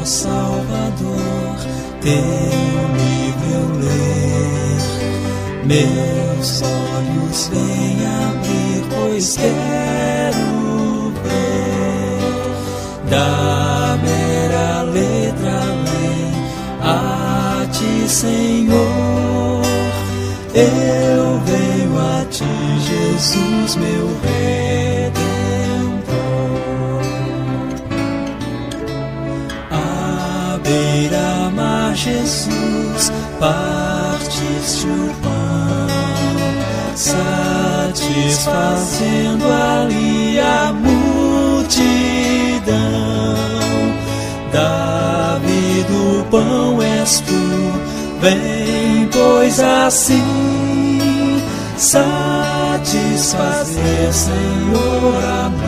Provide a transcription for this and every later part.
Salvador, teu livro eu ler, meus olhos vêm abrir, pois quero ver da mera letra além a ti, Senhor. Eu venho a ti, Jesus, meu Redentor. À beira-mar, Jesus, partiste o pão, satisfazendo ali a multidão. Davi do pão és tu, vem, pois assim satisfazer, Senhor, a mim.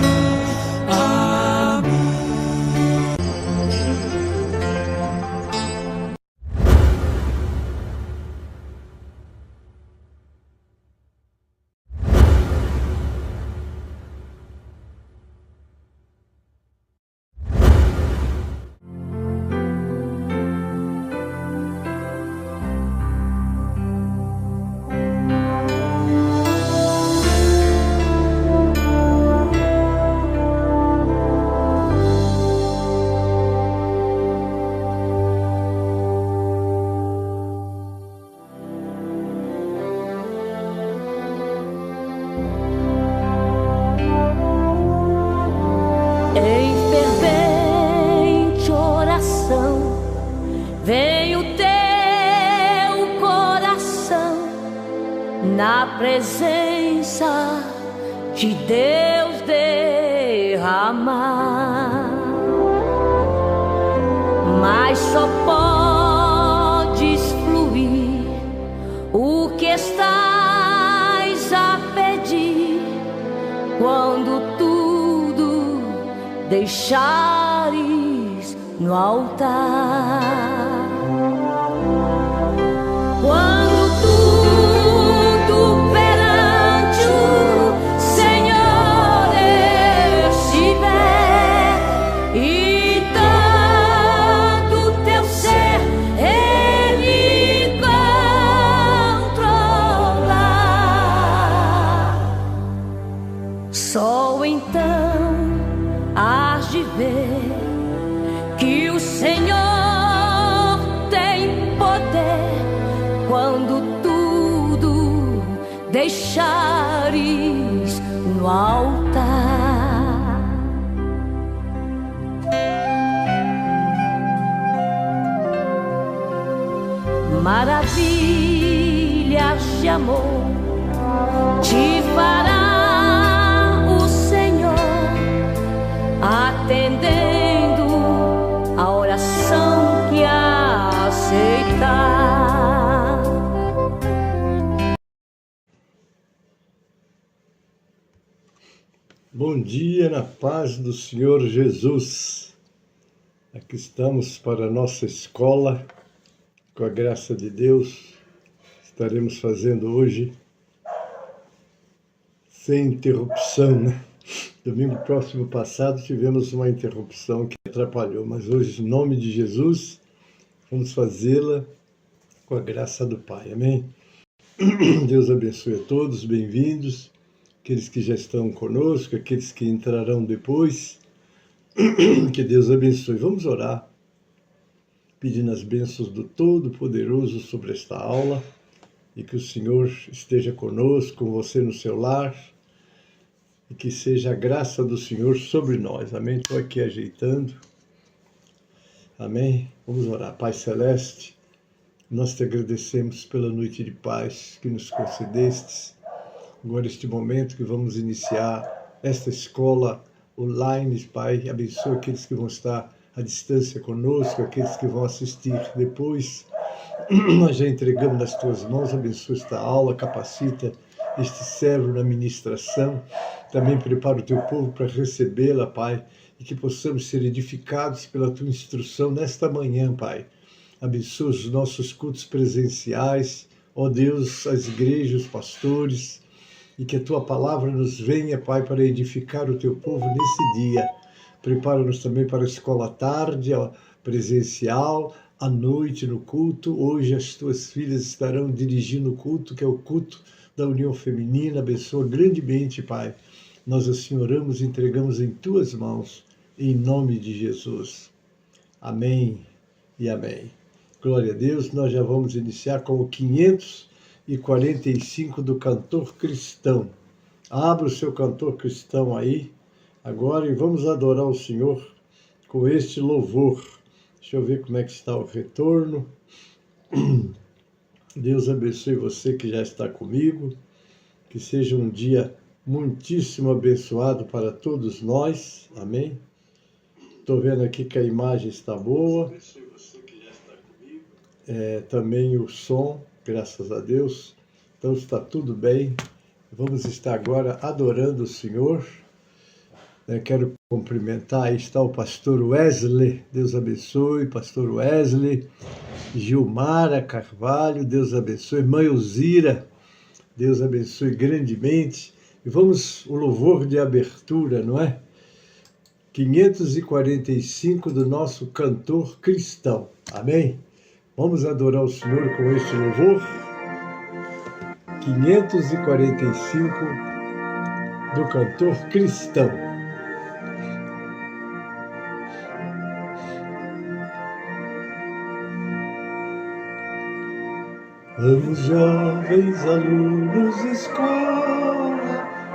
Na presença de Deus derramar, mas só podes fluir o que estás a pedir quando tudo deixares no altar. Só então hás de ver que o Senhor tem poder quando tudo deixares no altar. Maravilhas de amor te fará atendendo a oração que aceitar. Bom dia na paz do Senhor Jesus. Aqui estamos para a nossa escola, com a graça de Deus. Estaremos fazendo hoje sem interrupção, né? Domingo próximo passado tivemos uma interrupção que atrapalhou, mas hoje, em nome de Jesus, vamos fazê-la com a graça do Pai. Amém? Deus abençoe a todos, bem-vindos, aqueles que já estão conosco, aqueles que entrarão depois. Que Deus abençoe. Vamos orar, pedindo as bênçãos do Todo-Poderoso sobre esta aula e que o Senhor esteja conosco, com você no seu lar, e que seja a graça do Senhor sobre nós. Amém? Estou aqui ajeitando. Amém? Vamos orar. Pai Celeste, nós te agradecemos pela noite de paz que nos concedestes. Agora, este momento que vamos iniciar esta escola online, Pai, abençoa aqueles que vão estar à distância conosco, aqueles que vão assistir depois. Nós já entregamos nas tuas mãos, abençoa esta aula, capacita este servo na ministração, também prepara o teu povo para recebê-la, Pai, e que possamos ser edificados pela tua instrução nesta manhã, Pai. Abençoa os nossos cultos presenciais, ó Deus, as igrejas, os pastores, e que a tua palavra nos venha, Pai, para edificar o teu povo nesse dia. Prepara-nos também para a escola à tarde, presencial, à noite no culto. Hoje as tuas filhas estarão dirigindo o culto, que é o culto da União Feminina. Abençoa grandemente, Pai. Nós assim oramos e entregamos em tuas mãos, em nome de Jesus. Amém e amém. Glória a Deus. Nós já vamos iniciar com o 545 do Cantor Cristão. Abra o seu Cantor Cristão aí agora e vamos adorar o Senhor com este louvor. Deixa eu ver como é que está o retorno. Deus abençoe você que já está comigo. Que seja um dia muitíssimo abençoado para todos nós. Amém? Estou vendo aqui que a imagem está boa. Também o som, graças a Deus. Então está tudo bem. Vamos estar agora adorando o Senhor. Quero cumprimentar, aí está o pastor Wesley, Deus abençoe, pastor Wesley, Gilmara Carvalho, Deus abençoe, mãe Uzira, Deus abençoe grandemente. E vamos, o louvor de abertura, não é? 545 do nosso Cantor Cristão, amém? Vamos adorar o Senhor com este louvor. 545 do Cantor Cristão. Vamos, jovens alunos, escola,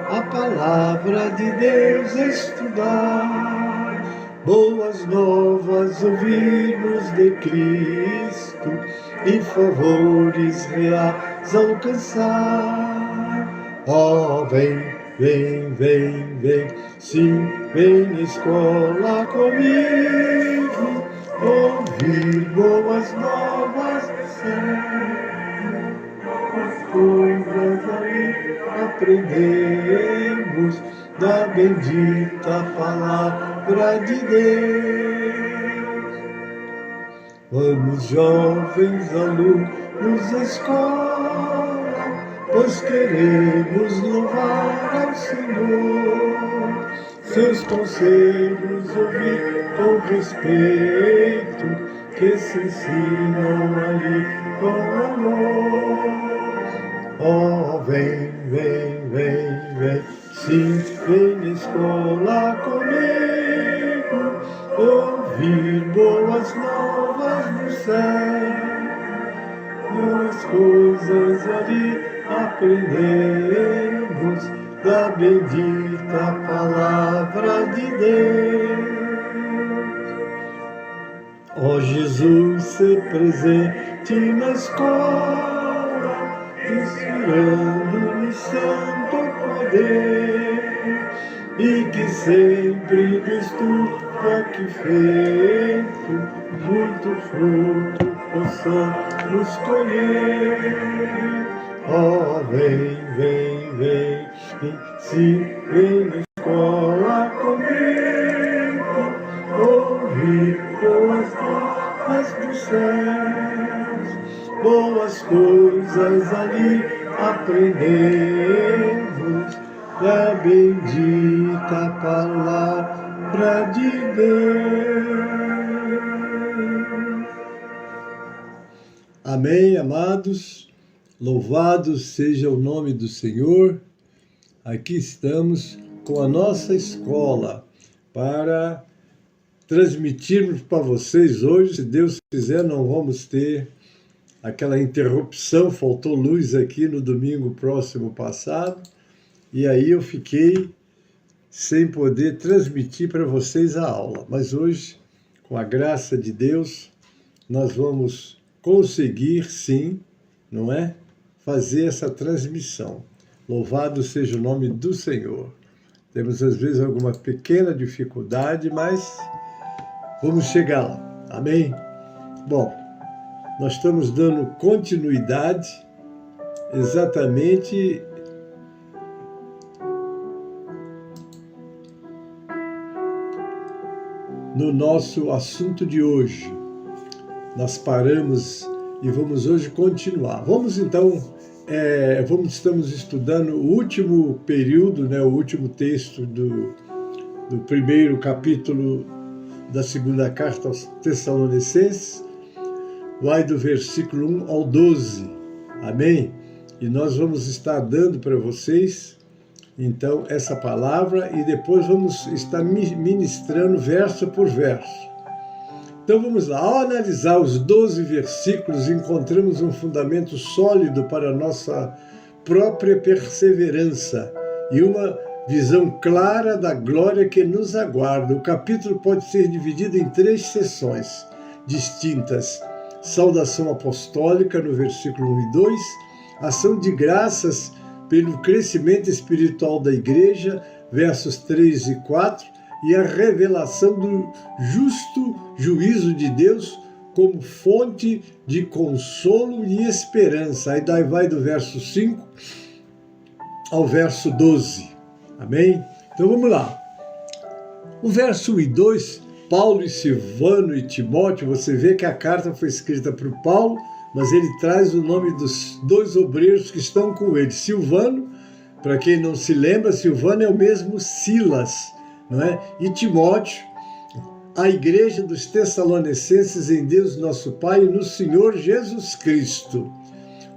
a palavra de Deus estudar, boas novas ouvirmos de Cristo e favores reais alcançar. Oh, vem, vem, vem, vem, sim, vem escola comigo, ouvir boas novas do céu. Coisas aí aprendemos da bendita palavra de Deus. Vamos, jovens alunos, escola, pois queremos louvar ao Senhor. Seus conselhos ouvir com respeito, que se ensinam ali com amor. Oh, vem, vem, vem, vem, sim, vem escola comigo, ouvir boas novas do céu. As coisas ali aprendemos da bendita palavra de Deus. Ó Jesus, ser presente na escola, inspirando no santo poder, e que sempre do estudo aqui feito, muito fruto possamos colher. Oh, vem, vem, vem, sim, vem na escola comigo, ouvir boas novas dos céus, boas coisas ali aprendemos da bendita palavra de Deus. Amém, amados. Louvado seja o nome do Senhor. Aqui estamos com a nossa escola para transmitirmos para vocês hoje. Se Deus quiser, não vamos ter aquela interrupção. Faltou luz aqui no domingo próximo passado. E aí eu fiquei sem poder transmitir para vocês a aula. Mas hoje, com a graça de Deus, nós vamos conseguir, sim, não é? Fazer essa transmissão. Louvado seja o nome do Senhor. Temos às vezes alguma pequena dificuldade, mas vamos chegar lá. Amém? Bom, nós estamos dando continuidade exatamente no nosso assunto de hoje. Nós paramos e vamos hoje continuar. Vamos então, estamos estudando o último período, o último texto do primeiro capítulo da segunda carta aos Tessalonicenses, vai do versículo 1 ao 12, amém? E nós vamos estar dando para vocês, então, essa palavra e depois vamos estar ministrando verso por verso. Então vamos lá, ao analisar os 12 versículos, encontramos um fundamento sólido para a nossa própria perseverança e uma visão clara da glória que nos aguarda. O capítulo pode ser dividido em 3 seções distintas. Saudação apostólica, no versículo 1 e 2, ação de graças pelo crescimento espiritual da igreja, versos 3 e 4, e a revelação do justo juízo de Deus como fonte de consolo e esperança. Aí daí vai do verso 5 ao verso 12. Amém? Então vamos lá. O verso 1 e 2, Paulo e Silvano e Timóteo, você vê que a carta foi escrita por Paulo, mas ele traz o nome dos 2 obreiros que estão com ele. Silvano, para quem não se lembra, Silvano é o mesmo Silas, não é? E Timóteo, a igreja dos Tessalonicenses em Deus nosso Pai e no Senhor Jesus Cristo.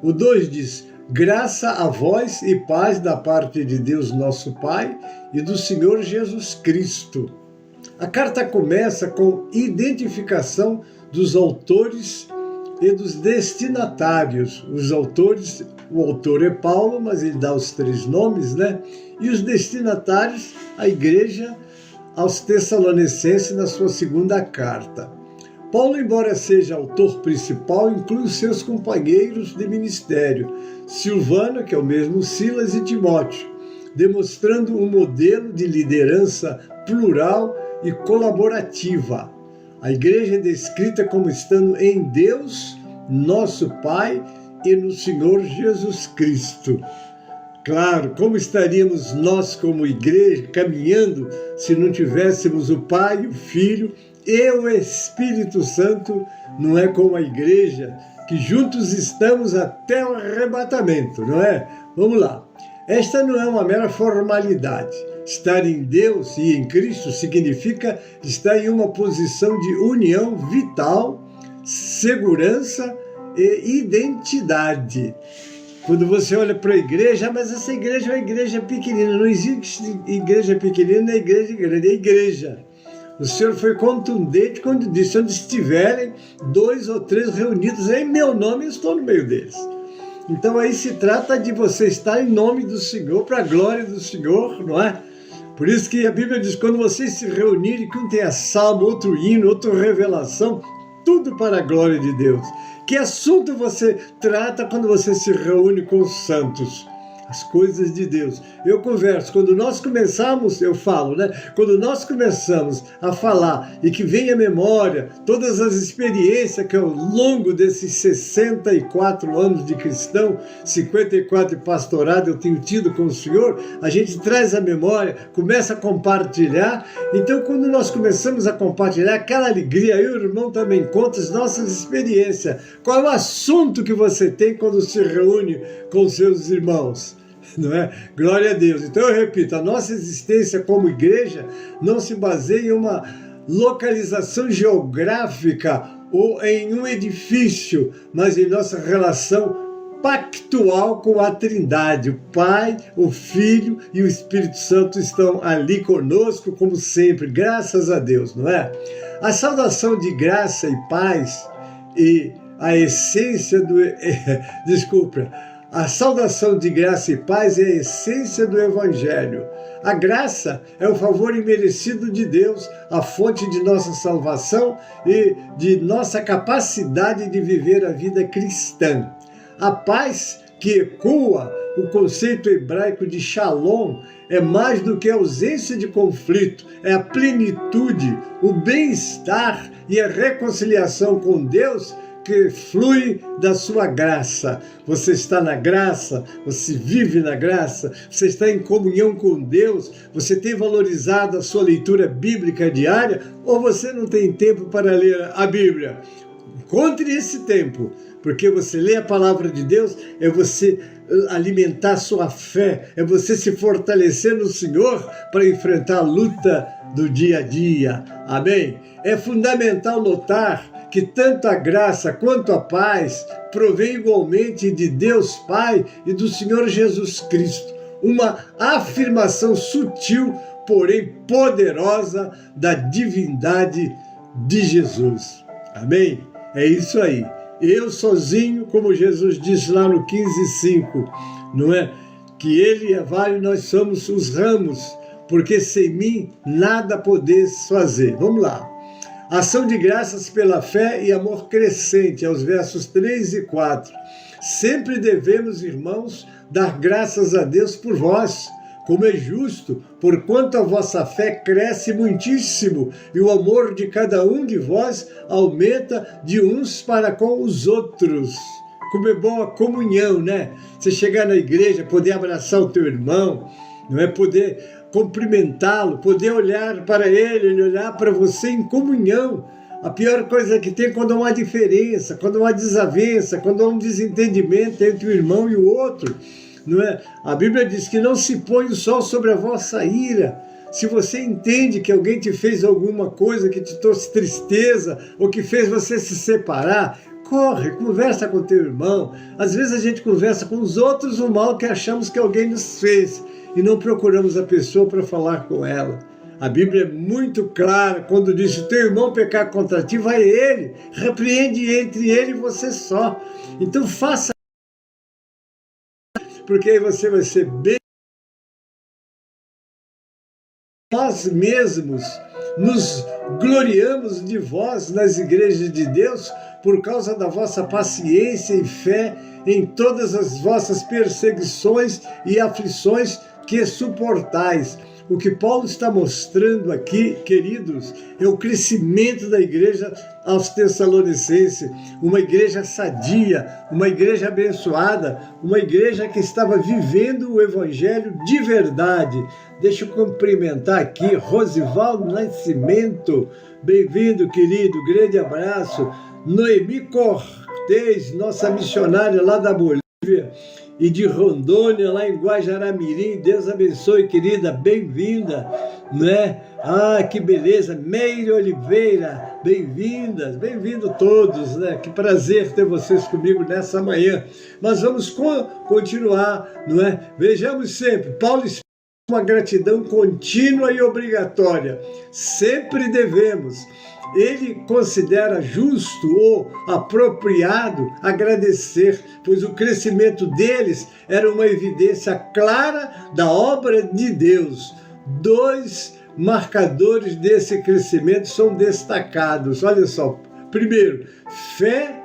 O 2 diz: graça a vós e paz da parte de Deus nosso Pai e do Senhor Jesus Cristo. A carta começa com identificação dos autores e dos destinatários. Os autores, o autor é Paulo, mas ele dá os 3 nomes, né? E os destinatários, a igreja aos Tessalonicenses, na sua segunda carta. Paulo, embora seja autor principal, inclui os seus companheiros de ministério, Silvano, que é o mesmo Silas, e Timóteo, demonstrando um modelo de liderança plural e colaborativa. A igreja é descrita como estando em Deus, nosso Pai, e no Senhor Jesus Cristo. Claro, como estaríamos nós como igreja caminhando se não tivéssemos o Pai, o Filho e o Espírito Santo? Não é como a igreja, que juntos estamos até o arrebatamento, não é? Vamos lá. Esta não é uma mera formalidade. Estar em Deus e em Cristo significa estar em uma posição de união vital, segurança e identidade. Quando você olha para a igreja, mas essa igreja é uma igreja pequenina. Não existe igreja pequenina, nem igreja grande, é igreja. O Senhor foi contundente quando disse: onde estiverem 2 ou 3 reunidos em meu nome, eu estou no meio deles. Então aí se trata de você estar em nome do Senhor, para a glória do Senhor, não é? Por isso que a Bíblia diz: quando vocês se reunirem, que um tenha salmo, outro hino, outra revelação, tudo para a glória de Deus. Que assunto você trata quando você se reúne com os santos? As coisas de Deus. Eu converso, quando nós começamos, eu falo, né? Quando nós começamos a falar e que vem à memória todas as experiências que ao longo desses 64 anos de cristão, 54 de pastorado eu tenho tido com o Senhor, a gente traz à memória, começa a compartilhar. Então, quando nós começamos a compartilhar aquela alegria, eu e o irmão também conta as nossas experiências. Qual é o assunto que você tem quando se reúne com seus irmãos? Não é? Glória a Deus. Então eu repito, a nossa existência como igreja não se baseia em uma localização geográfica ou em um edifício, mas em nossa relação pactual com a Trindade. O Pai, o Filho e o Espírito Santo estão ali conosco, como sempre, graças a Deus, não é? A saudação de graça e paz e a essência do... A saudação de graça e paz é a essência do Evangelho. A graça é o favor imerecido de Deus, a fonte de nossa salvação e de nossa capacidade de viver a vida cristã. A paz, que ecoa o conceito hebraico de shalom, é mais do que a ausência de conflito, é a plenitude, o bem-estar e a reconciliação com Deus que flui da sua graça. Você está na graça, você vive na graça, você está em comunhão com Deus, você tem valorizado a sua leitura bíblica diária ou você não tem tempo para ler a Bíblia? Encontre esse tempo, porque você lê a palavra de Deus, é você alimentar a sua fé, é você se fortalecer no Senhor para enfrentar a luta do dia a dia. Amém? É fundamental notar que tanto a graça quanto a paz provém igualmente de Deus Pai e do Senhor Jesus Cristo. Uma afirmação sutil, porém poderosa, da divindade de Jesus. Amém? É isso aí. Eu sozinho, como Jesus disse lá no 15:5, não é? Que Ele é vale, nós somos os ramos, porque sem mim nada podeis fazer. Vamos lá. Ação de graças pela fé e amor crescente, aos versos 3 e 4. Sempre devemos, irmãos, dar graças a Deus por vós, como é justo, porquanto a vossa fé cresce muitíssimo, e o amor de cada um de vós aumenta de uns para com os outros. Como é bom a comunhão, né? Você chegar na igreja, poder abraçar o teu irmão, não é? Poder cumprimentá-lo, poder olhar para ele olhar para você em comunhão. A pior coisa que tem é quando há uma diferença, quando há uma desavença, quando há um desentendimento entre o irmão e o outro. Não é? A Bíblia diz que não se põe o sol sobre a vossa ira. Se você entende que alguém te fez alguma coisa que te trouxe tristeza ou que fez você se separar, corre, conversa com teu irmão. Às vezes a gente conversa com os outros o mal que achamos que alguém nos fez e não procuramos a pessoa para falar com ela. A Bíblia é muito clara quando diz: se teu irmão pecar contra ti, vai ele, repreende entre ele e você só. Então faça, porque aí você vai ser bem. Nós mesmos nos gloriamos de vós nas igrejas de Deus por causa da vossa paciência e fé em todas as vossas perseguições e aflições que suportais. O que Paulo está mostrando aqui, queridos, é o crescimento da igreja aos Tessalonicenses, uma igreja sadia, uma igreja abençoada, uma igreja que estava vivendo o evangelho de verdade. Deixa eu cumprimentar aqui Rosivaldo Nascimento, bem-vindo, querido, grande abraço. Noemi Cortez, nossa missionária lá da Bolívia e de Rondônia, lá em Guajará-Mirim. Deus abençoe, querida, bem-vinda, né? Ah, que beleza. Meire Oliveira, bem-vindas, bem-vindo todos, né? Que prazer ter vocês comigo nessa manhã. Mas vamos continuar, não é? Vejamos sempre, Paulo explica uma gratidão contínua e obrigatória. Sempre devemos. Ele considera justo ou apropriado agradecer, pois o crescimento deles era uma evidência clara da obra de Deus. Dois marcadores desse crescimento são destacados. Olha só, primeiro, fé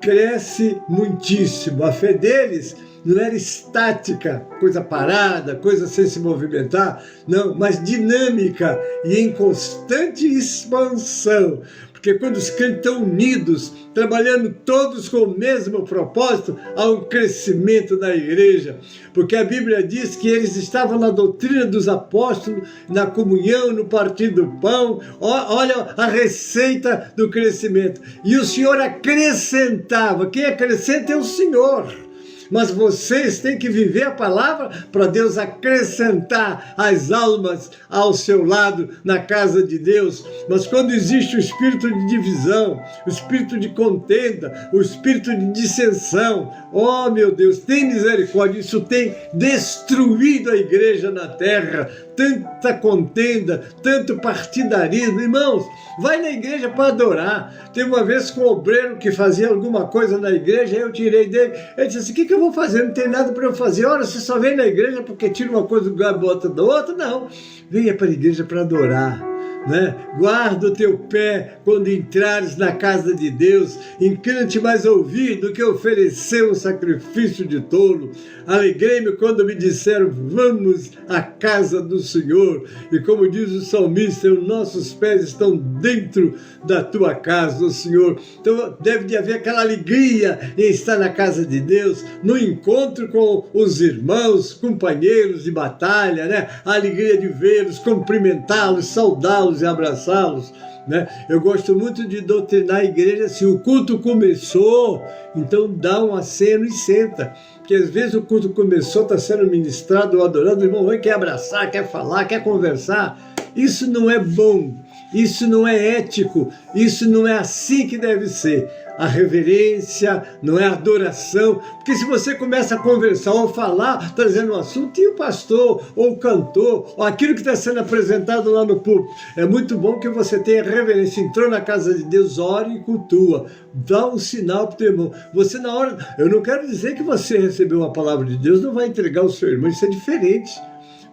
cresce muitíssimo. A fé deles não era estática, coisa parada, coisa sem se movimentar, não, mas dinâmica e em constante expansão. Porque quando os crentes estão unidos, trabalhando todos com o mesmo propósito, há um crescimento da igreja. Porque a Bíblia diz que eles estavam na doutrina dos apóstolos, na comunhão, no partir do pão. Olha a receita do crescimento. E o Senhor acrescentava. Quem acrescenta é o Senhor. Mas vocês têm que viver a palavra para Deus acrescentar as almas ao seu lado na casa de Deus. Mas quando existe o espírito de divisão, o espírito de contenda, o espírito de dissensão, oh meu Deus, tem misericórdia, isso tem destruído a igreja na terra. Tanta contenda, tanto partidarismo. Irmãos, vai na igreja para adorar. Tem uma vez com um obreiro que fazia alguma coisa na igreja, eu tirei dele. Ele disse assim: o que eu vou fazer? Não tem nada para eu fazer. Ora, você só vem na igreja porque tira uma coisa do lugar e bota da outra? Não. Venha para a igreja para adorar. Né? Guarda o teu pé quando entrares na casa de Deus. Inclina-te mais a ouvir do que oferecer um sacrifício de tolo. Alegrei-me quando me disseram: vamos à casa do Senhor. E como diz o salmista, os nossos pés estão dentro da tua casa, ó Senhor. Então deve de haver aquela alegria em estar na casa de Deus, no encontro com os irmãos, companheiros de batalha, né? A alegria de vê-los, cumprimentá-los, saudá-los e abraçá-los, né? Eu gosto muito de doutrinar a igreja assim: o culto começou, então dá um aceno e senta. Porque às vezes o culto começou, está sendo ministrado ou adorando, o irmão quer abraçar, quer falar, quer conversar. Isso não é bom, isso não é ético, isso não é assim que deve ser. A reverência, não é a adoração, porque se você começa a conversar ou falar, trazendo um assunto, e o pastor, ou o cantor, ou aquilo que está sendo apresentado lá no púlpito, é muito bom que você tenha reverência. Entrou na casa de Deus, ore e cultua, dá um sinal para o teu irmão. Você na hora, eu não quero dizer que você recebeu uma palavra de Deus, não vai entregar ao seu irmão, isso é diferente.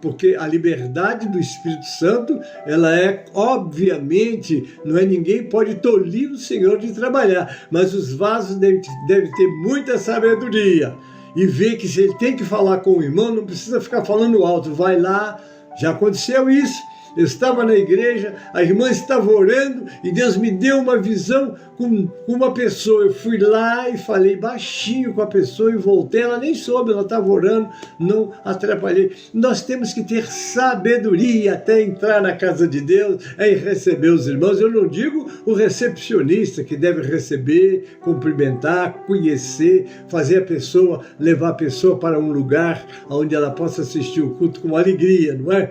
Porque a liberdade do Espírito Santo, ela é, obviamente, não é ninguém pode tolir o Senhor de trabalhar, mas os vasos devem ter muita sabedoria e ver que se ele tem que falar com o irmão, não precisa ficar falando alto, vai lá, já aconteceu isso. Eu estava na igreja, a irmã estava orando e Deus me deu uma visão com uma pessoa. Eu fui lá e falei baixinho com a pessoa e voltei. Ela nem soube, ela estava orando, não atrapalhei. Nós temos que ter sabedoria até entrar na casa de Deus e receber os irmãos. Eu não digo o recepcionista que deve receber, cumprimentar, conhecer, fazer a pessoa, levar a pessoa para um lugar onde ela possa assistir o culto com alegria, não é?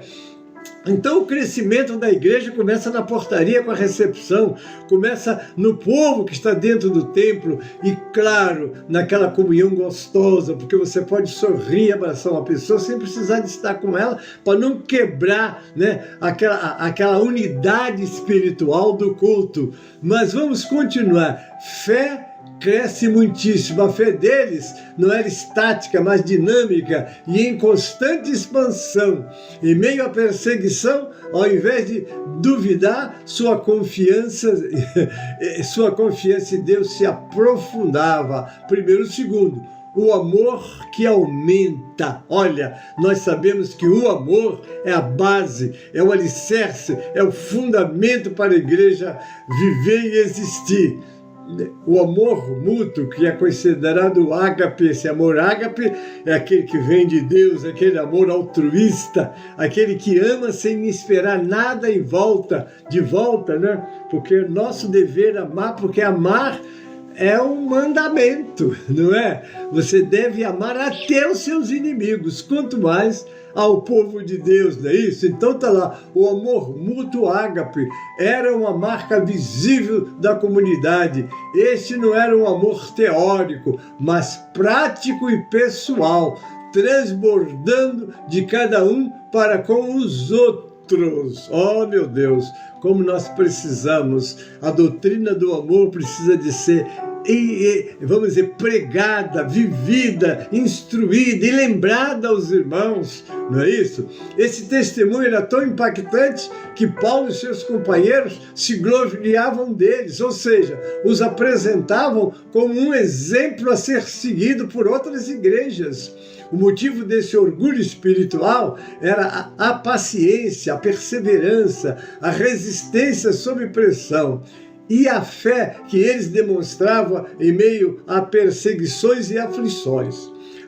Então o crescimento da igreja começa na portaria com a recepção, começa no povo que está dentro do templo e, claro, naquela comunhão gostosa, porque você pode sorrir e abraçar uma pessoa sem precisar de estar com ela, para não quebrar, né, aquela unidade espiritual do culto. Mas vamos continuar. Fé cresce muitíssimo. A fé deles não era estática, mas dinâmica e em constante expansão. Em meio à perseguição, ao invés de duvidar, sua confiança em Deus se aprofundava. Primeiro. Segundo, o amor que aumenta. Olha, nós sabemos que o amor é a base, é o alicerce, é o fundamento para a igreja viver e existir. O amor mútuo, que é considerado ágape, esse amor ágape é aquele que vem de Deus, aquele amor altruísta, aquele que ama sem esperar nada de volta, né? Porque nosso dever é amar, porque amar é um mandamento, não é? Você deve amar até os seus inimigos, quanto mais ao povo de Deus, não é isso? Então está lá, o amor mútuo ágape era uma marca visível da comunidade. Este não era um amor teórico, mas prático e pessoal, transbordando de cada um para com os outros. Oh, meu Deus, como nós precisamos, a doutrina do amor precisa de ser, vamos dizer, pregada, vivida, instruída e lembrada aos irmãos, não é isso? Esse testemunho era tão impactante que Paulo e seus companheiros se gloriavam deles, ou seja, os apresentavam como um exemplo a ser seguido por outras igrejas. O motivo desse orgulho espiritual era a paciência, a perseverança, a resistência sob pressão e a fé que eles demonstravam em meio a perseguições e aflições.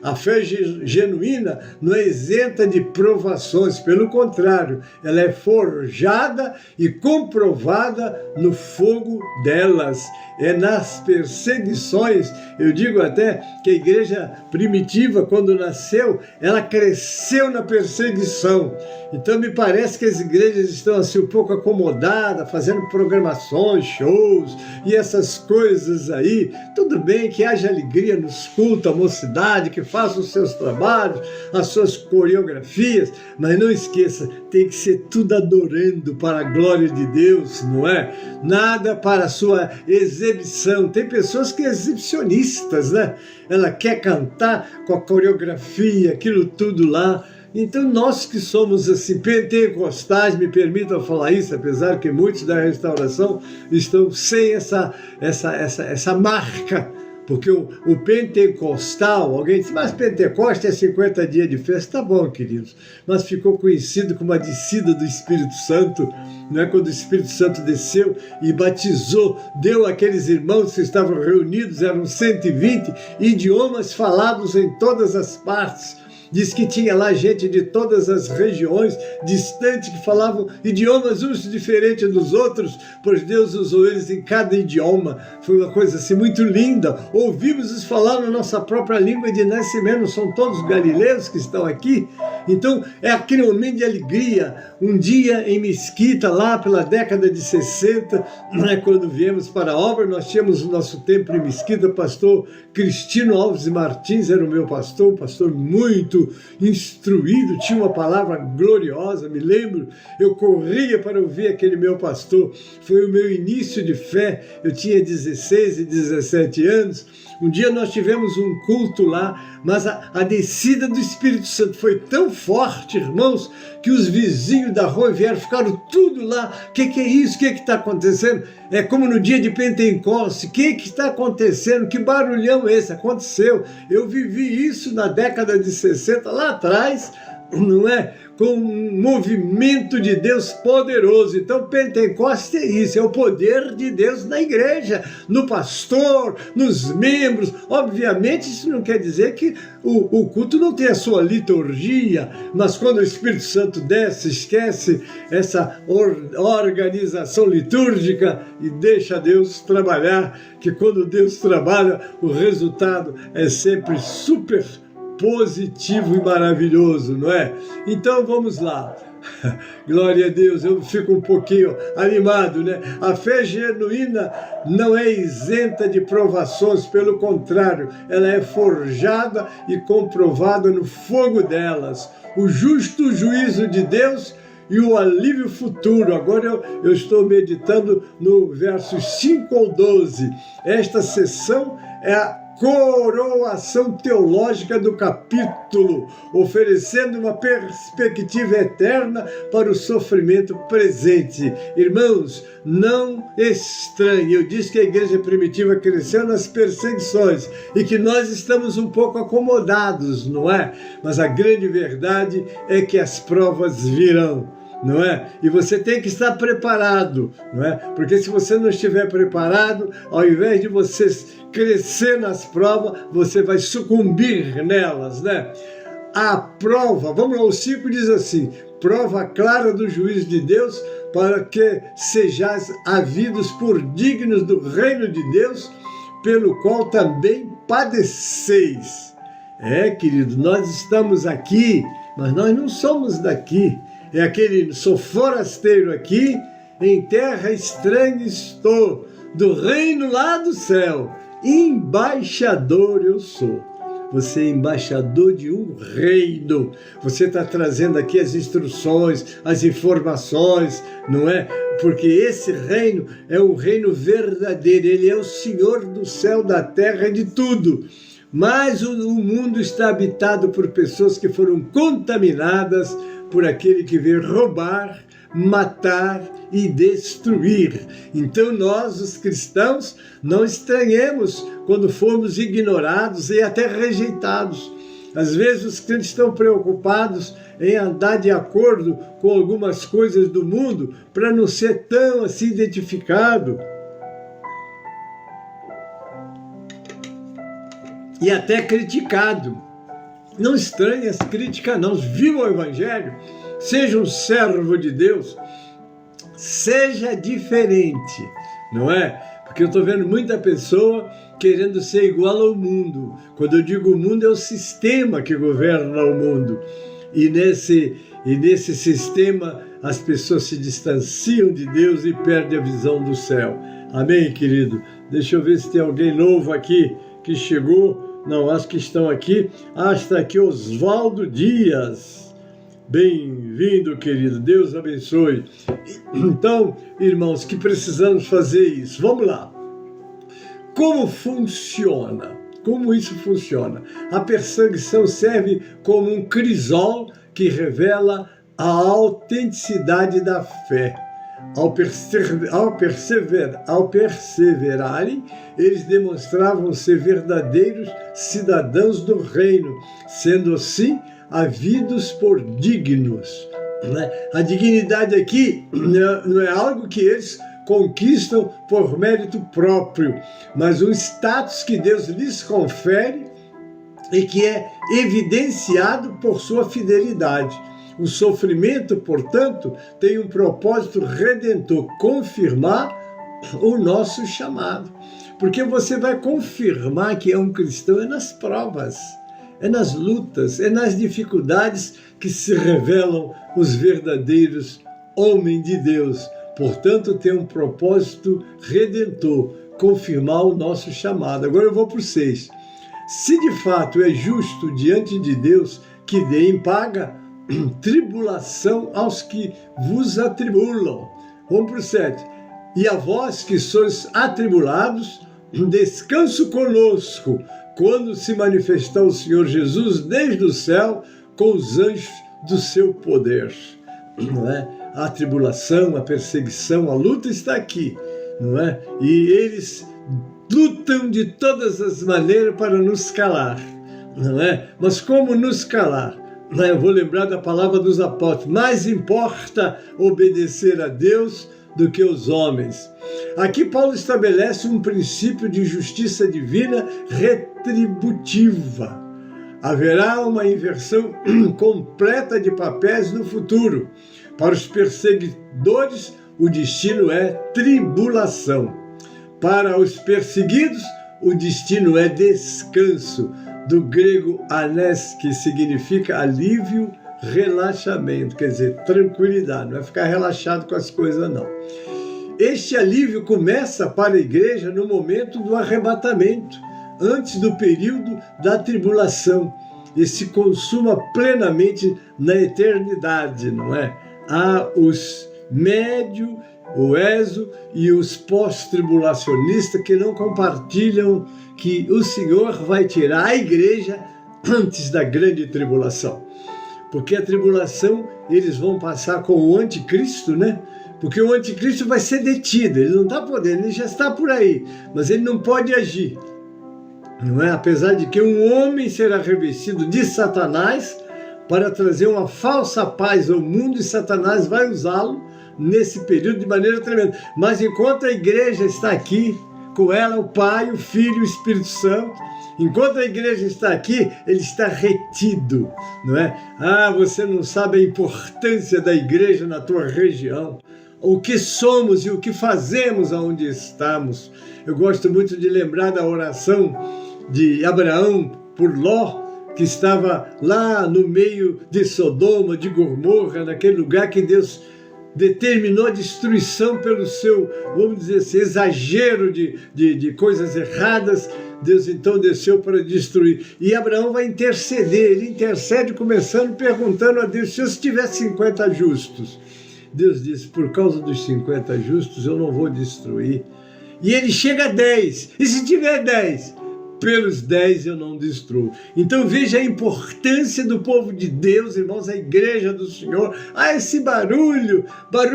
A fé genuína não é isenta de provações, pelo contrário, ela é forjada e comprovada no fogo delas. É nas perseguições, eu digo até que a igreja primitiva, quando nasceu, ela cresceu na perseguição. Então me parece que as igrejas estão assim um pouco acomodadas, fazendo programações, shows e essas coisas aí. Tudo bem que haja alegria nos cultos, a mocidade, que faça os seus trabalhos, as suas coreografias, mas não esqueça, tem que ser tudo adorando para a glória de Deus, não é? Nada para a sua exibição. Tem pessoas que são exibicionistas, né? Ela quer cantar com a coreografia, aquilo tudo lá. Então nós que somos assim pentecostais, me permitam falar isso, apesar que muitos da restauração estão sem essa marca. Porque o pentecostal, alguém diz, mas Pentecoste é 50 dias de festa. Tá bom, queridos, mas ficou conhecido como a descida do Espírito Santo, não é? Quando o Espírito Santo desceu e batizou, deu àqueles irmãos que estavam reunidos, eram 120, idiomas falados em todas as partes. Diz que tinha lá gente de todas as regiões distantes que falavam idiomas uns diferentes dos outros, pois Deus usou eles em cada idioma. Foi uma coisa assim muito linda. Ouvimos-os falar na nossa própria língua de nascimento, são todos galileus que estão aqui. Então, é aquele momento de alegria. Um dia em Mesquita, lá pela década de 60, quando viemos para a obra, nós tínhamos o nosso templo em Mesquita, o pastor Cristino Alves Martins era o meu pastor, um pastor muito instruído, tinha uma palavra gloriosa, me lembro, eu corria para ouvir aquele meu pastor, foi o meu início de fé, eu tinha 16 e 17 anos, um dia nós tivemos um culto lá, mas a descida do Espírito Santo foi tão forte, irmãos, que os vizinhos da rua vieram, ficaram tudo lá. O que é isso? O que está acontecendo? É como no dia de Pentecostes. O que está acontecendo? Que barulhão é esse? Aconteceu. Eu vivi isso na década de 60, lá atrás, não é? Com um movimento de Deus poderoso. Então, Pentecostes é isso, é o poder de Deus na igreja, no pastor, nos membros. Obviamente, isso não quer dizer que o culto não tem a sua liturgia, mas quando o Espírito Santo desce, esquece essa organização litúrgica e deixa Deus trabalhar, que quando Deus trabalha, o resultado é sempre super positivo e maravilhoso, não é? Então vamos lá. Glória a Deus, eu fico um pouquinho animado, né? A fé genuína não é isenta de provações, pelo contrário, ela é forjada e comprovada no fogo delas. O justo juízo de Deus e o alívio futuro. Agora eu estou meditando no versos 5 ao 12. Esta sessão é a coroação teológica do capítulo, oferecendo uma perspectiva eterna para o sofrimento presente. Irmãos, não estranhe, eu disse que a igreja primitiva cresceu nas perseguições e que nós estamos um pouco acomodados, não é? Mas a grande verdade é que as provas virão, não é? E você tem que estar preparado, não é? Porque se você não estiver preparado, ao invés de você crescer nas provas, você vai sucumbir nelas, né? A prova, vamos lá, o 5 diz assim: prova clara do juízo de Deus, para que sejais havidos por dignos do reino de Deus, pelo qual também padeceis. É, querido, nós estamos aqui, mas nós não somos daqui. É aquele, sou forasteiro aqui, em terra estranha estou, do reino lá do céu, embaixador eu sou. Você é embaixador de um reino, você está trazendo aqui as instruções, as informações, não é? Porque esse reino é um reino verdadeiro, ele é o Senhor do céu, da terra e de tudo. Mas o mundo está habitado por pessoas que foram contaminadas por aquele que veio roubar, matar e destruir. Então nós, os cristãos, não estranhemos quando fomos ignorados e até rejeitados. Às vezes os crentes estão preocupados em andar de acordo com algumas coisas do mundo para não ser tão assim identificado. E até criticado. Não estranhe as críticas, não. Viva o Evangelho, seja um servo de Deus, seja diferente, não é? Porque eu estou vendo muita pessoa querendo ser igual ao mundo. Quando eu digo o mundo, é o sistema que governa o mundo. E nesse sistema, as pessoas se distanciam de Deus e perdem a visão do céu. Amém, querido? Deixa eu ver se tem alguém novo aqui que chegou. Não, acho que estão aqui. Está aqui Oswaldo Dias. Bem-vindo, querido. Deus abençoe. Então, irmãos, que precisamos fazer isso. Vamos lá. Como funciona? Como isso funciona? A perseguição serve como um crisol que revela a autenticidade da fé. Ao perseverarem, eles demonstravam ser verdadeiros cidadãos do reino, sendo assim havidos por dignos. A dignidade aqui não é algo que eles conquistam por mérito próprio, mas um status que Deus lhes confere e que é evidenciado por sua fidelidade. O sofrimento, portanto, tem um propósito redentor, confirmar o nosso chamado. Porque você vai confirmar que é um cristão nas provas. É nas lutas, é nas dificuldades que se revelam os verdadeiros homens de Deus. Portanto, tem um propósito redentor, confirmar o nosso chamado. Agora eu vou para o 6. Se de fato é justo diante de Deus que dê em paga tribulação aos que vos atribulam. Vamos para o 7. E a vós que sois atribulados, descanso conosco, quando se manifestar o Senhor Jesus desde o céu com os anjos do seu poder. Não é? A tribulação, a perseguição, a luta está aqui, não é? E eles lutam de todas as maneiras para nos calar, não é? Mas como nos calar? Eu vou lembrar da palavra dos apóstolos: mais importa obedecer a Deus do que os homens. Aqui Paulo estabelece um princípio de justiça divina retributiva. Haverá uma inversão completa de papéis no futuro. Para os perseguidores, o destino é tribulação. Para os perseguidos, o destino é descanso, do grego anes, que significa alívio, relaxamento, quer dizer, tranquilidade, não é ficar relaxado com as coisas, não. Este alívio começa para a igreja no momento do arrebatamento, antes do período da tribulação, e se consuma plenamente na eternidade, não é? Há os médio, o exo e os pós-tribulacionistas que não compartilham que o Senhor vai tirar a igreja antes da grande tribulação. Porque a tribulação eles vão passar com o anticristo, né? Porque o anticristo vai ser detido, ele não está podendo, ele já está por aí, mas ele não pode agir. Não é? Apesar de que um homem será revestido de Satanás para trazer uma falsa paz ao mundo, e Satanás vai usá-lo nesse período de maneira tremenda. Mas enquanto a igreja está aqui, com ela o Pai, o Filho e o Espírito Santo, enquanto a igreja está aqui, ele está retido, não é? Ah, você não sabe a importância da igreja na tua região, o que somos e o que fazemos aonde estamos. Eu gosto muito de lembrar da oração de Abraão por Ló, que estava lá no meio de Sodoma, de Gomorra, naquele lugar que Deus determinou a destruição pelo seu, vamos dizer assim, exagero de coisas erradas. Deus então desceu para destruir. E Abraão vai interceder, ele intercede começando perguntando a Deus: se eu tiver 50 justos? Deus disse: por causa dos 50 justos eu não vou destruir. E ele chega a 10, e se tiver 10? Pelos 10 eu não destruo. Então veja a importância do povo de Deus, irmãos, a igreja do Senhor. Ah, esse barulho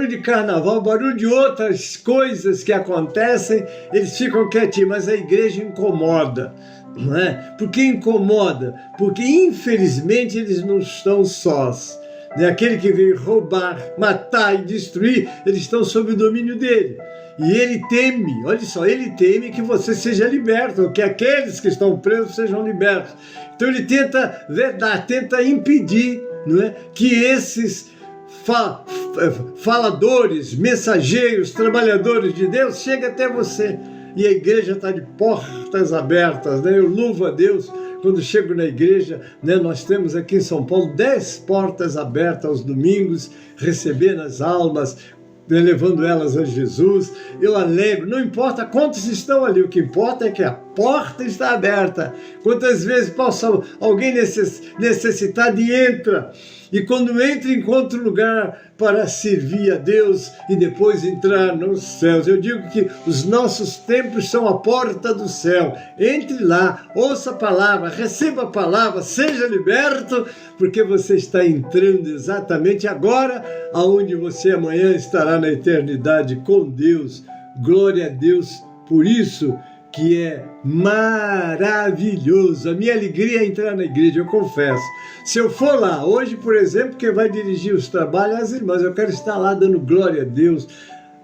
de carnaval, barulho de outras coisas que acontecem, eles ficam quietinhos, mas a igreja incomoda, não é? Por que incomoda? Porque infelizmente eles não estão sós. Aquele que veio roubar, matar e destruir, eles estão sob o domínio dele. E ele teme, olha só, ele teme que você seja liberto, que aqueles que estão presos sejam libertos. Então ele tenta vedar, tenta impedir, não é, que esses faladores, mensageiros, trabalhadores de Deus cheguem até você. E a igreja está de portas abertas, né? Eu louvo a Deus. Quando chego na igreja, né, nós temos aqui em São Paulo 10 portas abertas aos domingos, recebendo as almas, levando elas a Jesus. Eu alegro, não importa quantos estão ali, o que importa é que a porta está aberta. Quantas vezes possa alguém necessitar de entra, e quando entra encontra um lugar para servir a Deus e depois entrar nos céus. Eu digo que os nossos templos são a porta do céu. Entre lá, ouça a palavra, receba a palavra, seja liberto, porque você está entrando exatamente agora, aonde você amanhã estará na eternidade com Deus. Glória a Deus por isso, que é maravilhoso. A minha alegria é entrar na igreja, eu confesso. Se eu for lá, hoje, por exemplo, quem vai dirigir os trabalhos, as irmãs, eu quero estar lá dando glória a Deus,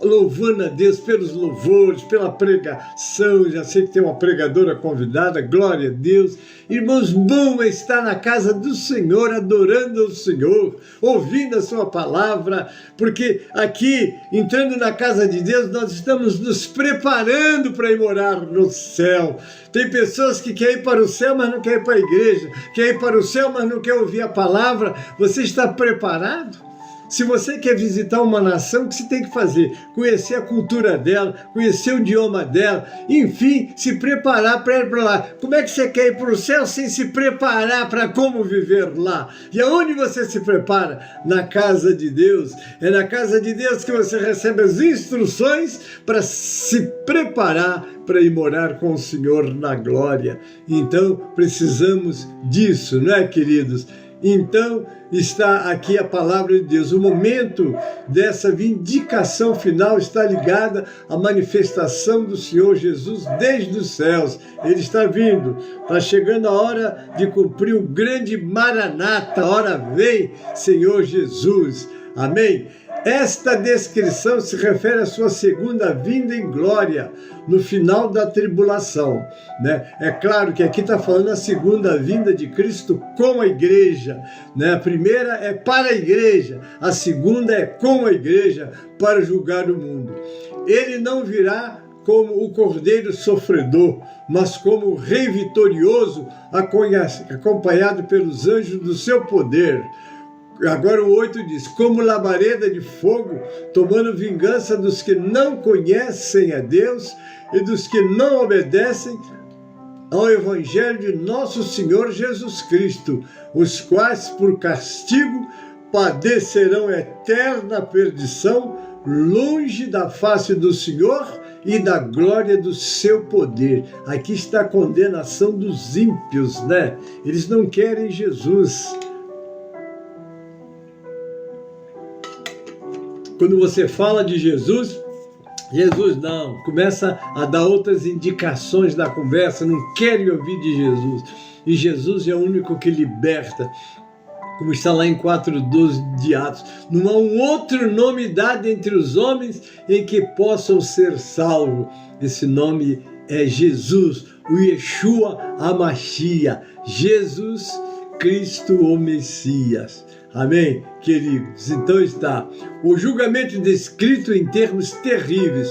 louvando a Deus pelos louvores, pela pregação. Já sei que tem uma pregadora convidada, glória a Deus. Irmãos, bom é estar na casa do Senhor, adorando ao Senhor, ouvindo a sua palavra, porque aqui, entrando na casa de Deus, nós estamos nos preparando para ir morar no céu. Tem pessoas que querem ir para o céu, mas não querem ir para a igreja, querem ir para o céu, mas não querem ouvir a palavra. Você está preparado? Se você quer visitar uma nação, o que você tem que fazer? Conhecer a cultura dela, conhecer o idioma dela, enfim, se preparar para ir para lá. Como é que você quer ir para o céu sem se preparar para como viver lá? E aonde você se prepara? Na casa de Deus. É na casa de Deus que você recebe as instruções para se preparar para ir morar com o Senhor na glória. Então, precisamos disso, não é, queridos? Então, está aqui a palavra de Deus. O momento dessa vindicação final está ligada à manifestação do Senhor Jesus desde os céus. Ele está vindo, está chegando a hora de cumprir o grande Maranata. A hora vem, Senhor Jesus. Amém? Esta descrição se refere à sua segunda vinda em glória, no final da tribulação, né? É claro que aqui está falando a segunda vinda de Cristo com a igreja, né? A primeira é para a igreja, a segunda é com a igreja para julgar o mundo. Ele não virá como o cordeiro sofredor, mas como o rei vitorioso, acompanhado pelos anjos do seu poder. Agora o 8 diz, como labareda de fogo, tomando vingança dos que não conhecem a Deus e dos que não obedecem ao Evangelho de nosso Senhor Jesus Cristo, os quais por castigo padecerão eterna perdição, longe da face do Senhor e da glória do seu poder. Aqui está a condenação dos ímpios, né? Eles não querem Jesus. Quando você fala de Jesus, Jesus não, começa a dar outras indicações na conversa, não querem ouvir de Jesus. E Jesus é o único que liberta, como está lá em 4:12 de Atos. Não há um outro nome dado entre os homens em que possam ser salvos. Esse nome é Jesus, o Yeshua HaMashiach, Jesus Cristo o Messias. Amém, queridos? Então está o julgamento descrito em termos terríveis.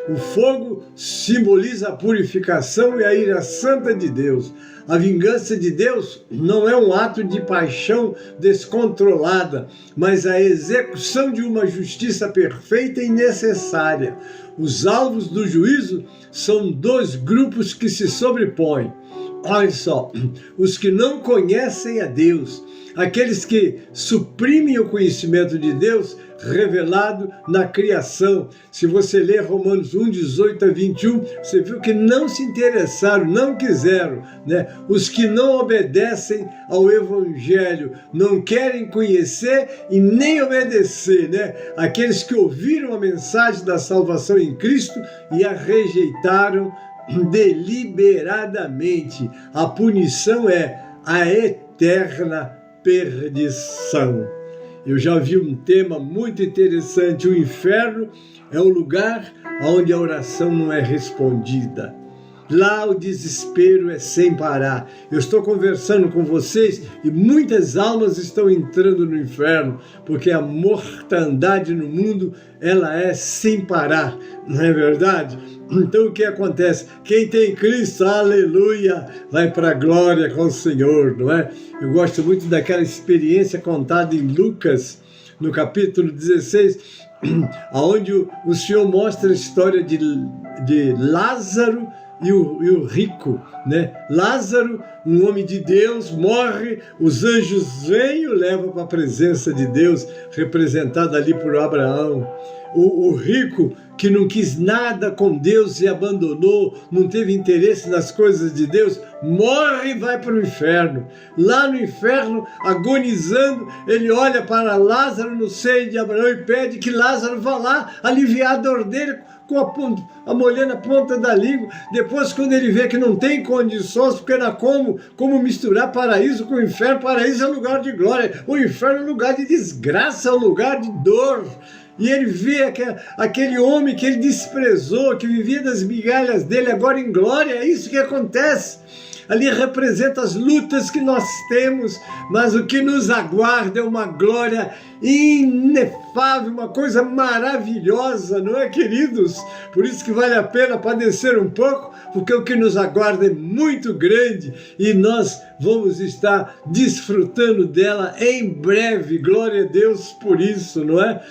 O fogo simboliza a purificação e a ira santa de Deus. A vingança de Deus não é um ato de paixão descontrolada, mas a execução de uma justiça perfeita e necessária. Os alvos do juízo são dois grupos que se sobrepõem. Olha só, os que não conhecem a Deus, aqueles que suprimem o conhecimento de Deus revelado na criação. Se você ler Romanos 1:18-21, você viu que não se interessaram, não quiseram, né? Os que não obedecem ao Evangelho, não querem conhecer e nem obedecer, né? Aqueles que ouviram a mensagem da salvação em Cristo e a rejeitaram deliberadamente. A punição é a eterna perdição. Eu já vi um tema muito interessante. O inferno é o lugar onde a oração não é respondida. Lá o desespero é sem parar. Eu estou conversando com vocês e muitas almas estão entrando no inferno, porque a mortandade no mundo, ela é sem parar, não é verdade? Então o que acontece? Quem tem Cristo, aleluia, vai para a glória com o Senhor, não é? Eu gosto muito daquela experiência contada em Lucas, no capítulo 16, onde o Senhor mostra a história de Lázaro e o rico, né? Lázaro, um homem de Deus, morre, os anjos vêm e o levam para a presença de Deus, representado ali por Abraão. O rico, que não quis nada com Deus e abandonou, não teve interesse nas coisas de Deus, morre e vai para o inferno. Lá no inferno, agonizando, ele olha para Lázaro no seio de Abraão e pede que Lázaro vá lá aliviar a dor dele, molhando a ponta da língua. Depois, quando ele vê que não tem condições, porque era como misturar paraíso com o inferno. Paraíso é lugar de glória, o inferno é lugar de desgraça, é um lugar de dor. e ele vê aquele homem que ele desprezou, que vivia das migalhas dele, agora em glória. É isso que acontece. Ali representa as lutas que nós temos, mas o que nos aguarda é uma glória inefável, uma coisa maravilhosa, não é, queridos? Por isso que vale a pena padecer um pouco, porque o que nos aguarda é muito grande e nós vamos estar desfrutando dela em breve. Glória a Deus por isso, não é?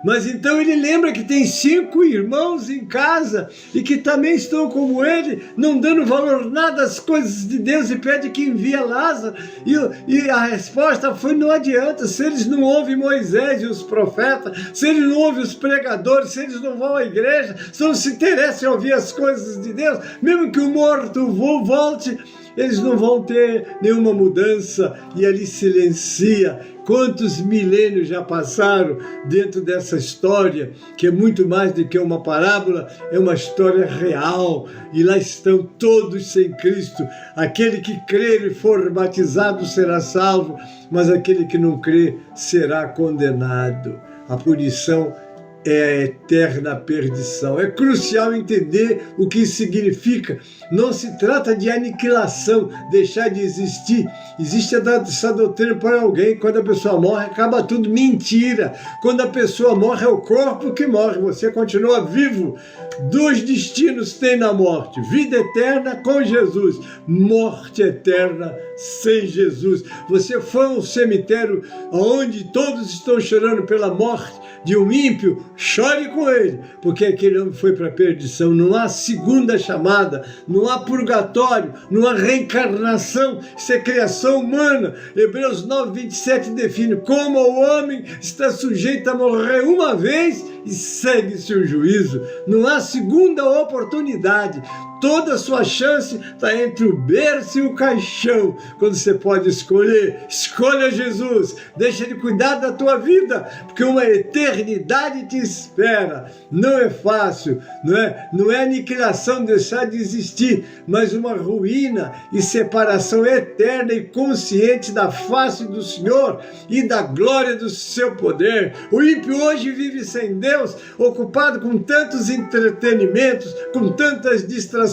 Mas então ele lembra que tem 5 irmãos em casa e que também estão como ele, não dando valor nada às coisas de Deus, e pede que envie Lázaro. E a resposta foi: não adianta, se eles não ouvem Moisés e os profetas, se eles não ouvem os pregadores, se eles não vão à igreja, se não se interessam em ouvir as coisas de Deus, mesmo que o morto volte, eles não vão ter nenhuma mudança. E ali silencia. Quantos milênios já passaram dentro dessa história, que é muito mais do que uma parábola, é uma história real, e lá estão todos sem Cristo. Aquele que crer e for batizado será salvo, mas aquele que não crer será condenado. A punição é a eterna perdição. É crucial entender o que isso significa. Não se trata de aniquilação, deixar de existir. Existe essa doutrina para alguém: quando a pessoa morre, acaba tudo. Mentira! Quando a pessoa morre, é o corpo que morre, você continua vivo. 2 destinos tem na morte: vida eterna com Jesus, morte eterna sem Jesus. Você foi a um cemitério onde todos estão chorando pela morte de um ímpio, chore com ele, porque aquele homem foi para a perdição. Não há segunda chamada, não há purgatório, não há reencarnação. Isso é criação humana. Hebreus 9:27 define como o homem está sujeito a morrer uma vez e segue-se o juízo. Não há segunda oportunidade. Toda a sua chance está entre o berço e o caixão. Quando você pode escolher, escolha Jesus. Deixa Ele cuidar da tua vida, porque uma eternidade te espera. Não é fácil, não é aniquilação, deixar de existir, mas uma ruína e separação eterna e consciente da face do Senhor e da glória do seu poder. O ímpio hoje vive sem Deus, ocupado com tantos entretenimentos, com tantas distrações,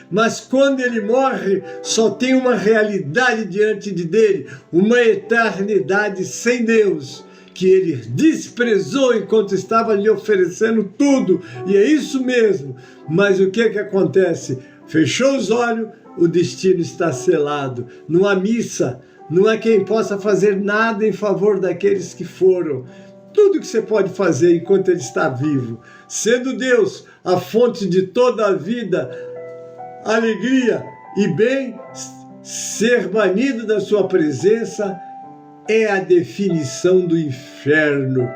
mas quando ele morre, só tem uma realidade diante dele, uma eternidade sem Deus, que ele desprezou enquanto estava lhe oferecendo tudo. E é isso mesmo. Mas o que acontece? Fechou os olhos, o destino está selado. Não há missa, não há quem possa fazer nada em favor daqueles que foram. Tudo que você pode fazer enquanto ele está vivo, sendo Deus a fonte de toda a vida, alegria e bem, ser banido da sua presença é a definição do inferno.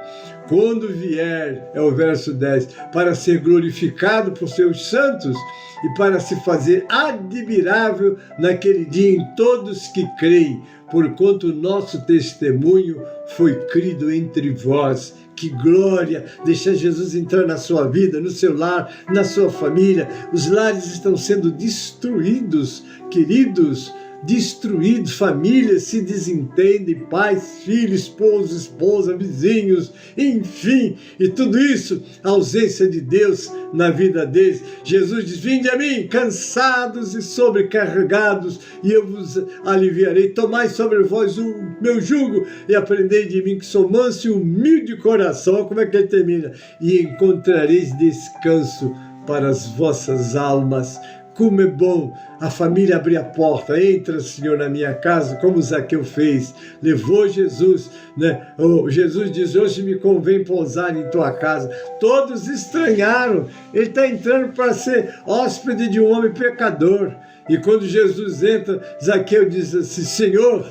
Quando vier, é o verso 10, para ser glorificado por seus santos e para se fazer admirável naquele dia em todos que creem, porquanto o nosso testemunho foi crido entre vós. Que glória! Deixar Jesus entrar na sua vida, no seu lar, na sua família. Os lares estão sendo destruídos, queridos, destruídos, famílias se desentendem, pais, filhos, esposo, esposa, vizinhos, enfim, e tudo isso, a ausência de Deus na vida deles. Jesus diz: vinde a mim, cansados e sobrecarregados, e eu vos aliviarei. Tomai sobre vós o meu jugo e aprendei de mim, que sou manso e humilde de coração. Olha como é que ele termina: e encontrareis descanso para as vossas almas. Como é bom a família abrir a porta. Entra, Senhor, na minha casa, como Zaqueu fez. Levou Jesus, né? Jesus diz: hoje me convém pousar em tua casa. Todos estranharam. Ele está entrando para ser hóspede de um homem pecador. E quando Jesus entra, Zaqueu diz assim: Senhor,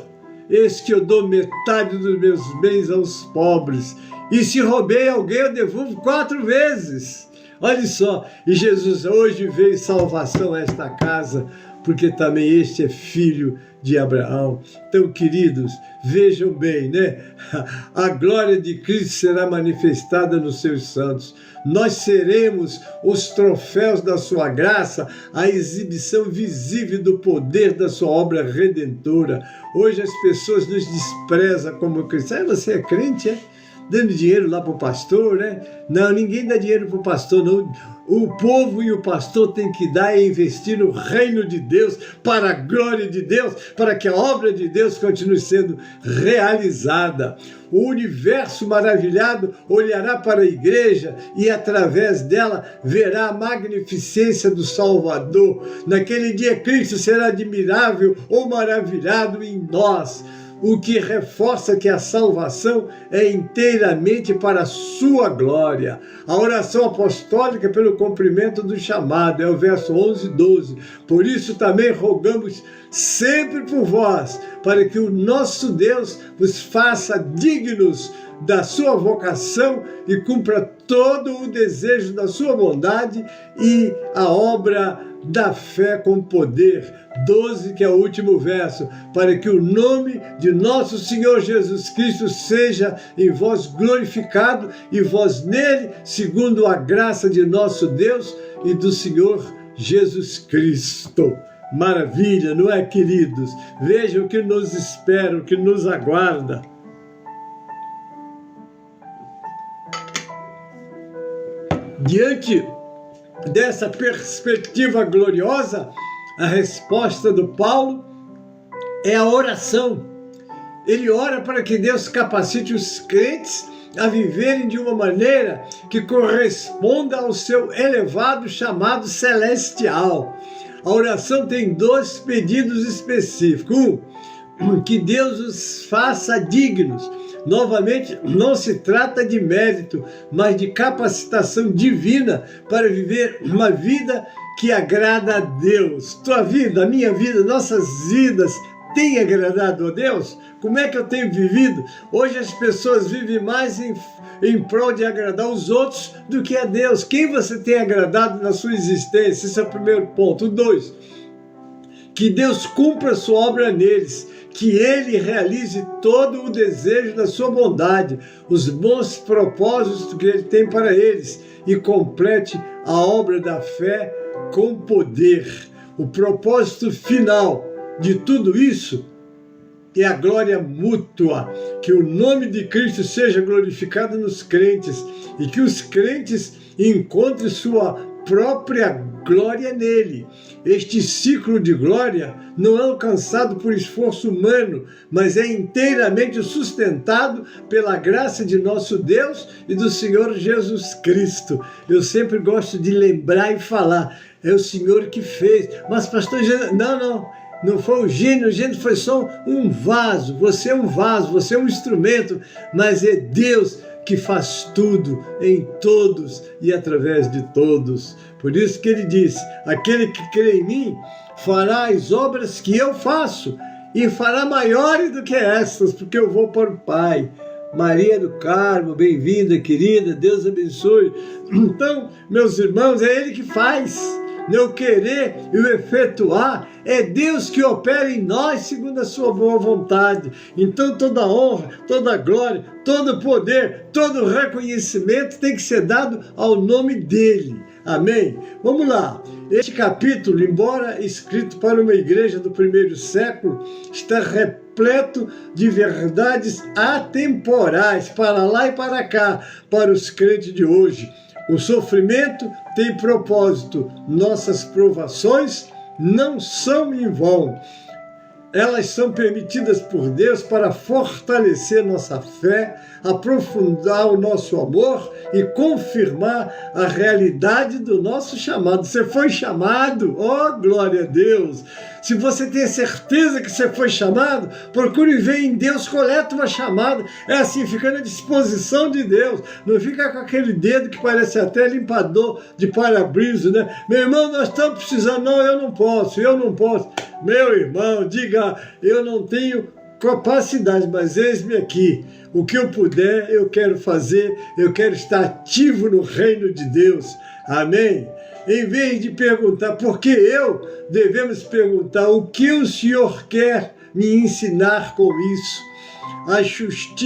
eis que eu dou metade dos meus bens aos pobres. E se roubei alguém, eu devolvo 4 vezes. Olha só, e Jesus hoje veio salvação a esta casa, porque também este é filho de Abraão. Então, queridos, vejam bem, né? A glória de Cristo será manifestada nos seus santos. Nós seremos os troféus da sua graça, a exibição visível do poder da sua obra redentora. Hoje as pessoas nos desprezam como cristãos. Você é crente, é? dando dinheiro lá para o pastor, né? Não, ninguém dá dinheiro para o pastor, não. O povo e o pastor têm que dar e investir no reino de Deus, para a glória de Deus, para que a obra de Deus continue sendo realizada. O universo maravilhado olhará para a igreja e através dela verá a magnificência do Salvador. Naquele dia Cristo será admirável ou maravilhado em nós. O que reforça que a salvação é inteiramente para a sua glória. A oração apostólica pelo cumprimento do chamado, é o verso 11 e 12. Por isso também rogamos sempre por vós, para que o nosso Deus vos faça dignos da sua vocação e cumpra todo o desejo da sua bondade e a obra da fé com poder. 12, que é o último verso, para que o nome de nosso Senhor Jesus Cristo seja em vós glorificado e vós nele, segundo a graça de nosso Deus e do Senhor Jesus Cristo. Maravilha, não é, queridos? Vejam o que nos espera, o que nos aguarda. Diante dessa perspectiva gloriosa, a resposta do Paulo é a oração. Ele ora para que Deus capacite os crentes a viverem de uma maneira que corresponda ao seu elevado chamado celestial. A oração tem 2 pedidos específicos. Que Deus os faça dignos. Novamente, não se trata de mérito, mas de capacitação divina para viver uma vida que agrada a Deus. Tua vida, a minha vida, nossas vidas têm agradado a Deus? Como é que eu tenho vivido? Hoje as pessoas vivem mais em prol de agradar os outros do que a Deus. Quem você tem agradado na sua existência? Esse é o primeiro ponto. 2, que Deus cumpra a sua obra neles, que Ele realize todo o desejo da sua bondade, os bons propósitos que Ele tem para eles e complete a obra da fé com poder. O propósito final de tudo isso é a glória mútua, que o nome de Cristo seja glorificado nos crentes e que os crentes encontrem sua própria glória nele. Este ciclo de glória não é alcançado por esforço humano, mas é inteiramente sustentado pela graça de nosso Deus e do Senhor Jesus Cristo. Eu sempre gosto de lembrar e falar, é o Senhor que fez. Mas pastor, não foi o gênio foi só um vaso. Você é um vaso, você é um instrumento, mas é Deus que faz tudo em todos e através de todos. Por isso que ele diz, aquele que crê em mim fará as obras que eu faço e fará maiores do que essas, porque eu vou para o Pai. Maria do Carmo, bem-vinda, querida, Deus abençoe. Então, meus irmãos, é Ele que faz. O querer e o efetuar é Deus que opera em nós segundo a sua boa vontade. Então toda honra, toda glória, todo poder, todo reconhecimento tem que ser dado ao nome dele. Amém? Vamos lá. Este capítulo, embora escrito para uma igreja do primeiro século, está repleto de verdades atemporais, para lá e para cá, para os crentes de hoje. O sofrimento tem propósito. Nossas provações não são em vão. Elas são permitidas por Deus para fortalecer nossa fé, aprofundar o nosso amor e confirmar a realidade do nosso chamado. Você foi chamado, oh glória a Deus! Se você tem certeza que você foi chamado, procure ver em Deus, coleta uma chamada. É assim, fica na disposição de Deus. Não fica com aquele dedo que parece até limpador de para-brisa, né? Meu irmão, nós estamos precisando. Não, eu não posso. Meu irmão, diga, eu não tenho capacidade, mas eis-me aqui. O que eu puder, eu quero fazer. Eu quero estar ativo no reino de Deus. Amém? Em vez de perguntar por que eu, devemos perguntar o que o Senhor quer me ensinar com isso.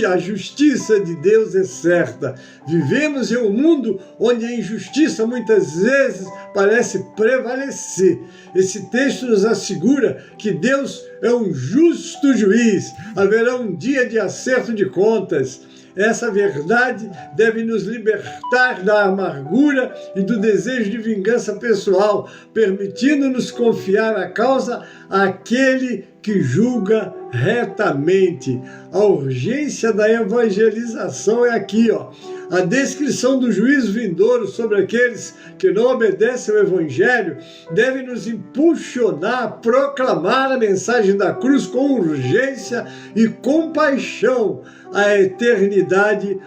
A justiça de Deus é certa. Vivemos em um mundo onde a injustiça muitas vezes parece prevalecer. Esse texto nos assegura que Deus é um justo juiz. Haverá um dia de acerto de contas. Essa verdade deve nos libertar da amargura e do desejo de vingança pessoal, permitindo-nos confiar a causa àquele que julga retamente. A urgência da evangelização é aqui, ó. A descrição do juízo vindouro sobre aqueles que não obedecem ao Evangelho deve nos impulsionar a proclamar a mensagem da cruz com urgência e compaixão. A eternidade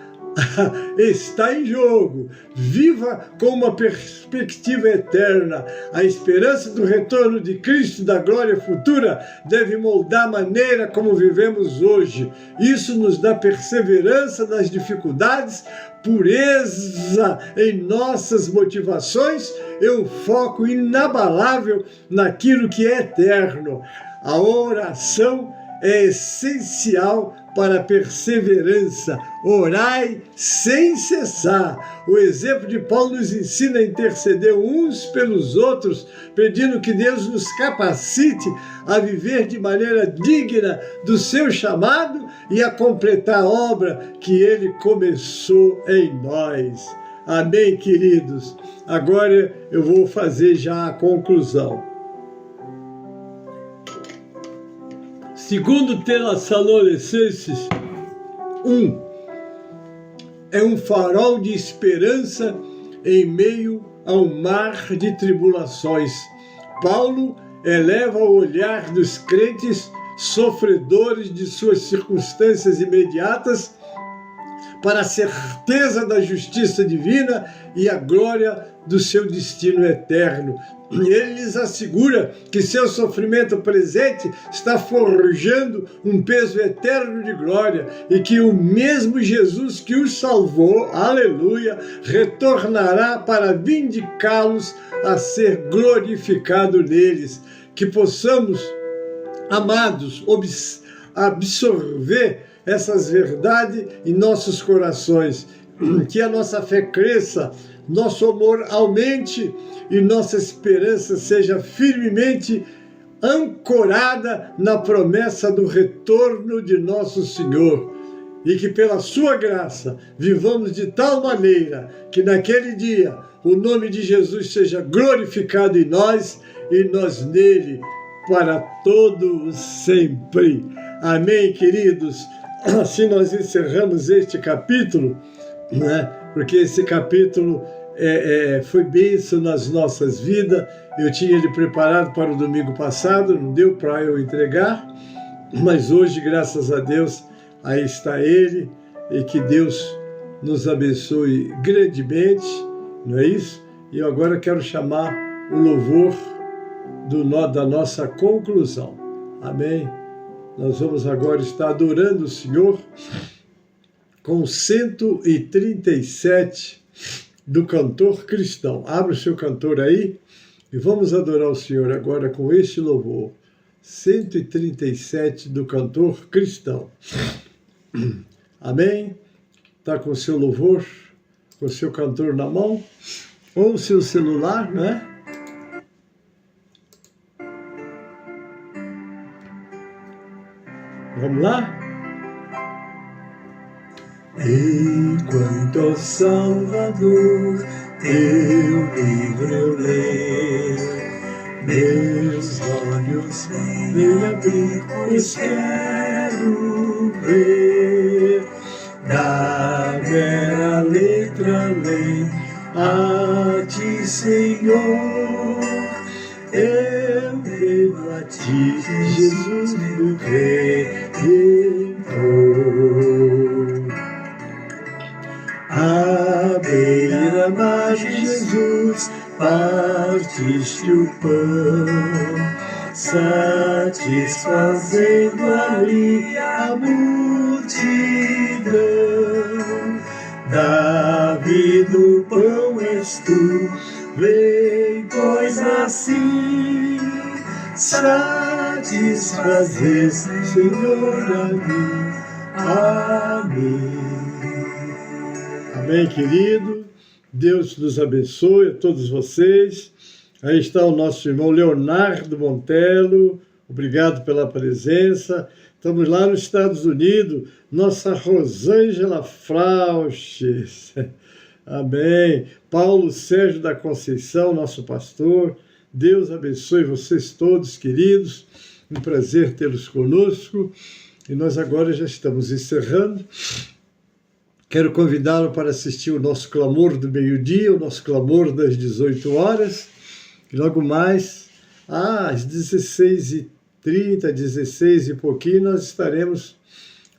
está em jogo. Viva com uma perspectiva eterna. A esperança do retorno de Cristo e da glória futura deve moldar a maneira como vivemos hoje. Isso nos dá perseverança nas dificuldades, pureza em nossas motivações e um foco inabalável naquilo que é eterno. A oração é essencial para a perseverança. Orai sem cessar. O exemplo de Paulo nos ensina a interceder uns pelos outros, pedindo que Deus nos capacite a viver de maneira digna do seu chamado e a completar a obra que Ele começou em nós. Amém, queridos? Agora eu vou fazer já a conclusão. Segundo Tessalonicenses 1, é um farol de esperança em meio ao mar de tribulações. Paulo eleva o olhar dos crentes sofredores de suas circunstâncias imediatas para a certeza da justiça divina e a glória do seu destino eterno. E ele lhes assegura que seu sofrimento presente está forjando um peso eterno de glória e que o mesmo Jesus que os salvou, aleluia, retornará para vindicá-los a ser glorificado neles. Que possamos, amados, absorver essas verdades em nossos corações, que a nossa fé cresça, nosso amor aumente e nossa esperança seja firmemente ancorada na promessa do retorno de nosso Senhor. E que pela sua graça vivamos de tal maneira que naquele dia o nome de Jesus seja glorificado em nós e nós nele para todo sempre. Amém, queridos? Assim nós encerramos este capítulo, né? Porque esse capítulo foi bênção nas nossas vidas. Eu tinha ele preparado para o domingo passado, não deu para eu entregar, mas hoje, graças a Deus, aí está ele, e que Deus nos abençoe grandemente, não é isso? E eu agora quero chamar o louvor da nossa conclusão. Amém? Nós vamos agora estar adorando o Senhor com 137 do Cantor Cristão. Abra o seu cantor aí e vamos adorar o Senhor agora com este louvor. 137 do Cantor Cristão. Amém? Está com o seu louvor, com o seu cantor na mão, ou o seu celular, né? Vamos lá? Enquanto ao Salvador teu livro eu ler, meus olhos vêm abrir, pois quero ver da vera letra lei a ti, Senhor. Eu venho a ti, Jesus, meu Redentor. À beira-mar, Jesus, partiste o pão, satisfazendo ali a multidão. Da vida o pão és tu, vem, pois assim satisfazer, Senhor, a mim. Amém. Amém, querido. Deus nos abençoe a todos vocês. Aí está o nosso irmão Leonardo Montelo. Obrigado pela presença. Estamos lá nos Estados Unidos, nossa Rosângela Frauches. Amém. Paulo Sérgio da Conceição, nosso pastor. Deus abençoe vocês todos, queridos. Um prazer tê-los conosco. E nós agora já estamos encerrando. Quero convidá-lo para assistir o nosso clamor do meio-dia, o nosso clamor das 18 horas. E logo mais, às 16h30, 16 e pouquinho, nós estaremos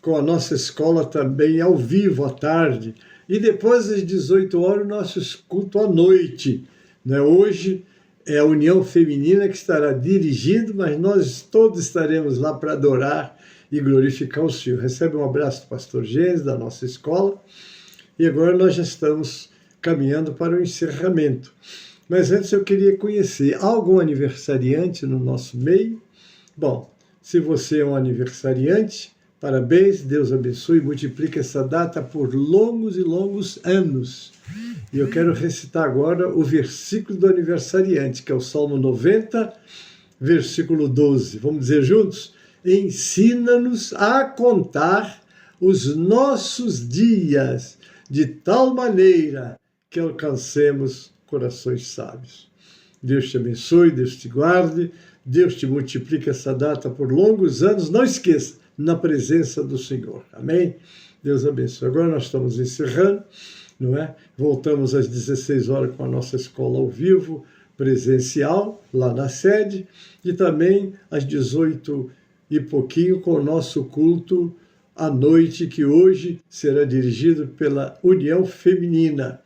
com a nossa escola também ao vivo à tarde. E depois, às 18 horas, o nosso culto à noite. Né? Hoje é a União Feminina que estará dirigindo, mas nós todos estaremos lá para adorar e glorificar o Senhor. Recebe um abraço do pastor Gênesis, da nossa escola. E agora nós já estamos caminhando para o encerramento. Mas antes eu queria conhecer algum aniversariante no nosso meio. Bom, se você é um aniversariante, parabéns, Deus abençoe e multiplique essa data por longos e longos anos. E eu quero recitar agora o versículo do aniversariante, que é o Salmo 90, versículo 12. Vamos dizer juntos? Ensina-nos a contar os nossos dias de tal maneira que alcancemos corações sábios. Deus te abençoe, Deus te guarde, Deus te multiplique essa data por longos anos. Não esqueça, na presença do Senhor. Amém? Deus abençoe. Agora nós estamos encerrando, não é? Voltamos às 16 horas com a nossa escola ao vivo, presencial, lá na sede, e também às 18 e pouquinho com o nosso culto à noite, que hoje será dirigido pela União Feminina.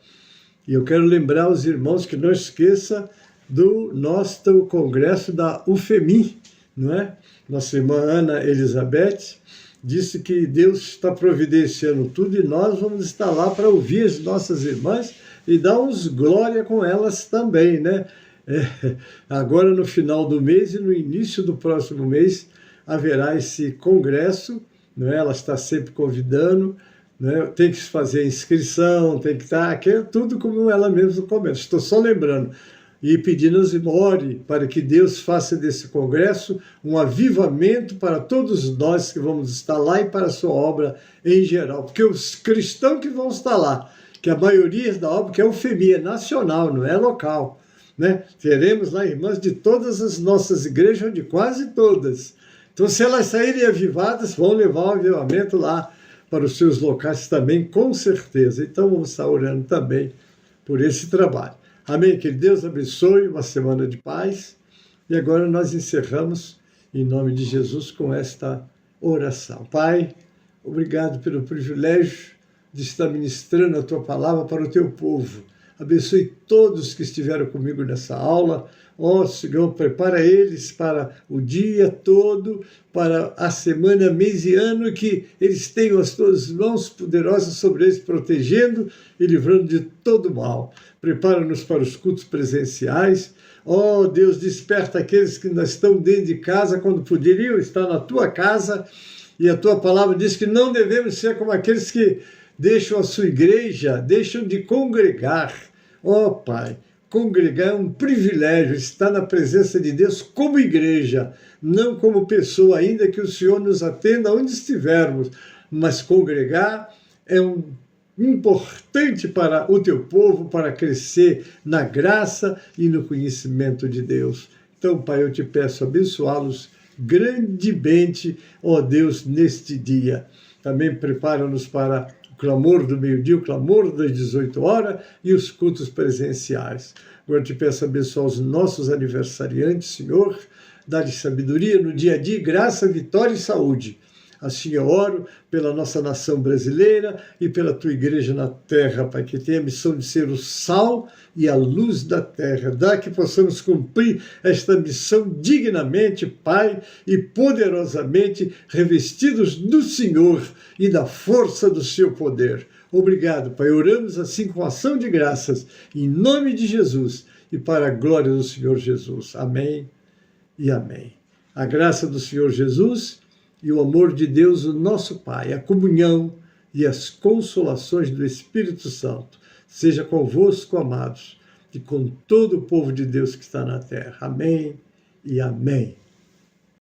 E eu quero lembrar os irmãos que não esqueça do nosso congresso da UFEMI, não é? Nossa irmã Ana Elizabeth disse que Deus está providenciando tudo e nós vamos estar lá para ouvir as nossas irmãs e dar uns glória com elas também, né? Agora no final do mês e no início do próximo mês haverá esse congresso, não é? Ela está sempre convidando, né? Tem que fazer a inscrição, tem que estar, aqui é tudo como ela mesma comenta. Estou só lembrando e pedindo-nos ore para que Deus faça desse congresso um avivamento para todos nós que vamos estar lá e para a sua obra em geral. Porque os cristãos que vão estar lá, que a maioria da obra, que é o FEMI, é nacional, não é local, né? Teremos lá irmãs de todas as nossas igrejas, de quase todas. Então, se elas saírem avivadas, vão levar o avivamento lá para os seus locais também, com certeza. Então, vamos estar orando também por esse trabalho. Amém? Que Deus abençoe, uma semana de paz. E agora nós encerramos, em nome de Jesus, com esta oração. Pai, obrigado pelo privilégio de estar ministrando a Tua palavra para o Teu povo. Abençoe todos que estiveram comigo nessa aula. Ó Senhor, prepara eles para o dia todo, para a semana, mês e ano, que eles tenham as Tuas mãos poderosas sobre eles, protegendo e livrando de todo mal. Prepara-nos para os cultos presenciais. Ó Deus, desperta aqueles que ainda estão dentro de casa, quando poderiam estar na Tua casa. E a Tua palavra diz que não devemos ser como aqueles que deixam a sua igreja, deixam de congregar. Ó Pai, congregar é um privilégio, estar na presença de Deus como igreja, não como pessoa, ainda que o Senhor nos atenda onde estivermos, mas congregar é importante para o Teu povo, para crescer na graça e no conhecimento de Deus. Então, Pai, eu te peço abençoá-los grandemente, ó Deus, neste dia. Também prepara-nos para o clamor do meio-dia, o clamor das 18 horas e os cultos presenciais. Agora te peço abençoar os nossos aniversariantes, Senhor, dá-lhes sabedoria no dia a dia, graça, vitória e saúde. Assim eu oro pela nossa nação brasileira e pela Tua igreja na terra, Pai, que tem a missão de ser o sal e a luz da terra. Dá que possamos cumprir esta missão dignamente, Pai, e poderosamente revestidos do Senhor e da força do Seu poder. Obrigado, Pai. Oramos assim com ação de graças, em nome de Jesus e para a glória do Senhor Jesus. Amém e amém. A graça do Senhor Jesus e o amor de Deus, o nosso Pai, a comunhão e as consolações do Espírito Santo, seja convosco, amados, e com todo o povo de Deus que está na terra. Amém e amém.